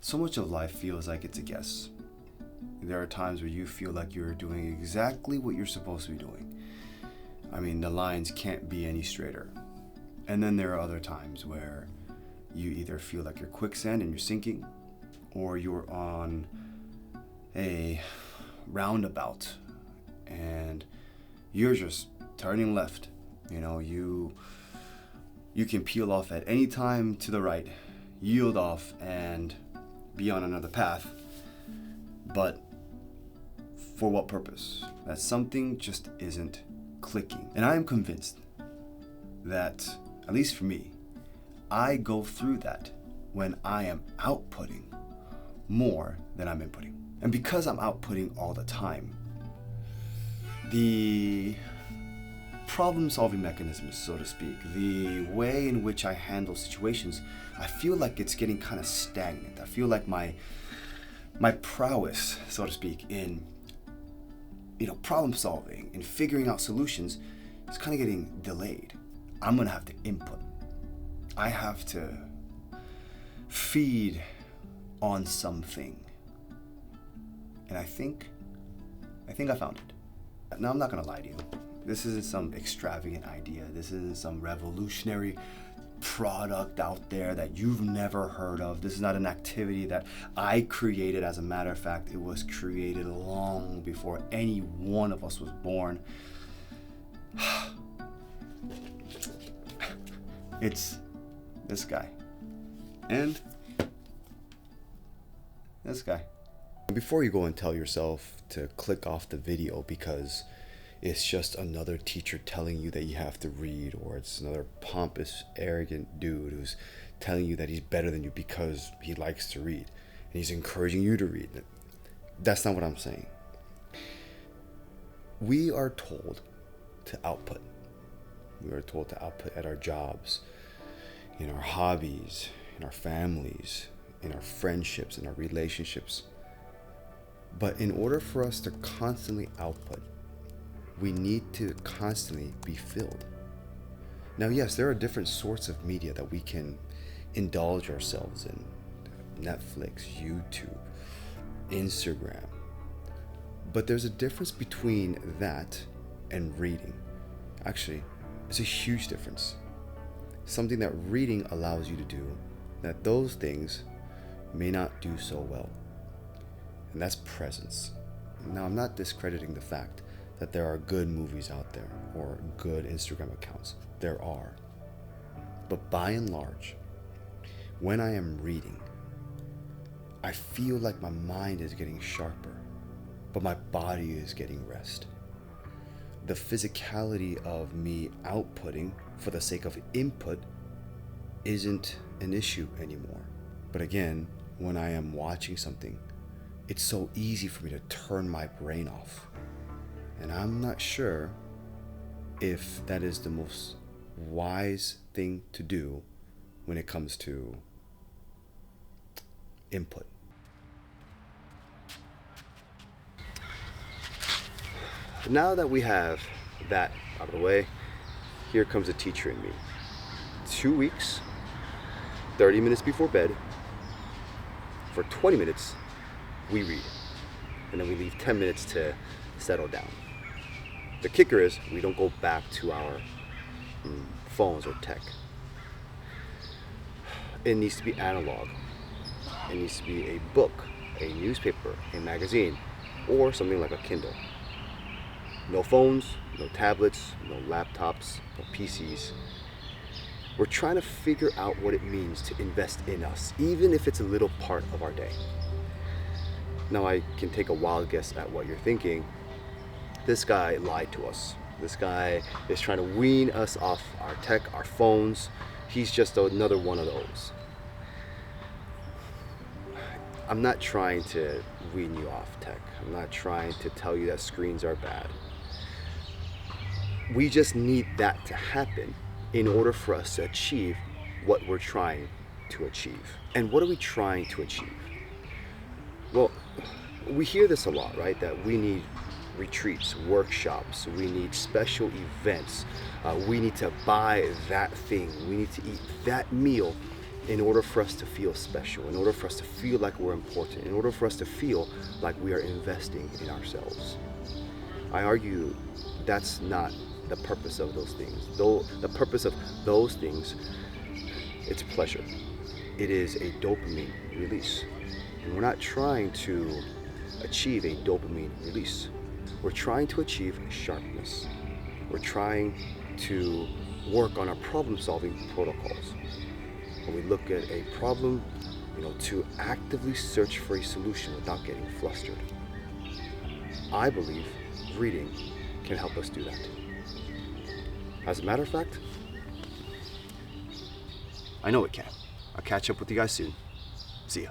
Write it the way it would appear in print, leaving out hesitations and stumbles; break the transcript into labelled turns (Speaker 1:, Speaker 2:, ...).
Speaker 1: So much of life feels like it's a guess. There are times where you feel like you're doing exactly what you're supposed to be doing. I mean, the lines can't be any straighter. And then there are other times where you either feel like you're quicksand and you're sinking, or you're on a roundabout and you're just turning left. You know, you can peel off at any time to the right, yield off and be on another path. But for what purpose? That something just isn't clicking. And I am convinced that, at least for me, I go through that when I am outputting more than I'm inputting. And because I'm outputting all the time, the problem-solving mechanisms, so to speak, the way in which I handle situations, I feel like it's getting kind of stagnant. I feel like my prowess, so to speak, in problem solving and figuring out solutions is kind of getting delayed. I'm gonna have to input. I have to feed on something. And I think I found it. Now, I'm not gonna lie to you. This isn't some extravagant idea. This isn't some revolutionary product out there that you've never heard of. This is not an activity that I created. As a matter of fact, it was created long before any one of us was born. It's this guy and this guy. Before you go and tell yourself to click off the video because it's just another teacher telling you that you have to read, or it's another pompous, arrogant dude who's telling you that he's better than you because he likes to read and he's encouraging you to read. That's not what I'm saying. We are told to output. We are told to output at our jobs, in our hobbies, in our families, in our friendships, in our relationships. But in order for us to constantly output, we need to constantly be filled. Now, yes, there are different sorts of media that we can indulge ourselves in. Netflix, YouTube, Instagram. But there's a difference between that and reading. Actually, it's a huge difference. Something that reading allows you to do that those things may not do so well. And that's presence. Now, I'm not discrediting the fact that there are good movies out there or good Instagram accounts. There are. But by and large, when I am reading, I feel like my mind is getting sharper, but my body is getting rest. The physicality of me outputting for the sake of input isn't an issue anymore. But again, when I am watching something, it's so easy for me to turn my brain off. And I'm not sure if that is the most wise thing to do when it comes to input. Now that we have that out of the way, here comes the teacher in me. 2 weeks, 30 minutes before bed, for 20 minutes, we read. And then we leave 10 minutes to settle down. The kicker is we don't go back to our phones or tech. It needs to be analog. It needs to be a book, a newspaper, a magazine, or something like a Kindle. No phones, no tablets, no laptops, no PCs. We're trying to figure out what it means to invest in us, even if it's a little part of our day. Now, I can take a wild guess at what you're thinking. This guy lied to us. This guy is trying to wean us off our tech, our phones. He's just another one of those. I'm not trying to wean you off tech. I'm not trying to tell you that screens are bad. We just need that to happen in order for us to achieve what we're trying to achieve. And what are we trying to achieve? Well, we hear this a lot, right? That we need retreats, workshops, we need special events, we need to buy that thing, we need to eat that meal in order for us to feel special, in order for us to feel like we're important, in order for us to feel like we are investing in ourselves. I argue that's not the purpose of those things. Though the purpose of those things, it's pleasure. It is a dopamine release. And we're not trying to achieve a dopamine release. We're trying to achieve sharpness. We're trying to work on our problem-solving protocols. When we look at a problem, to actively search for a solution without getting flustered. I believe reading can help us do that. As a matter of fact, I know it can. I'll catch up with you guys soon. See ya.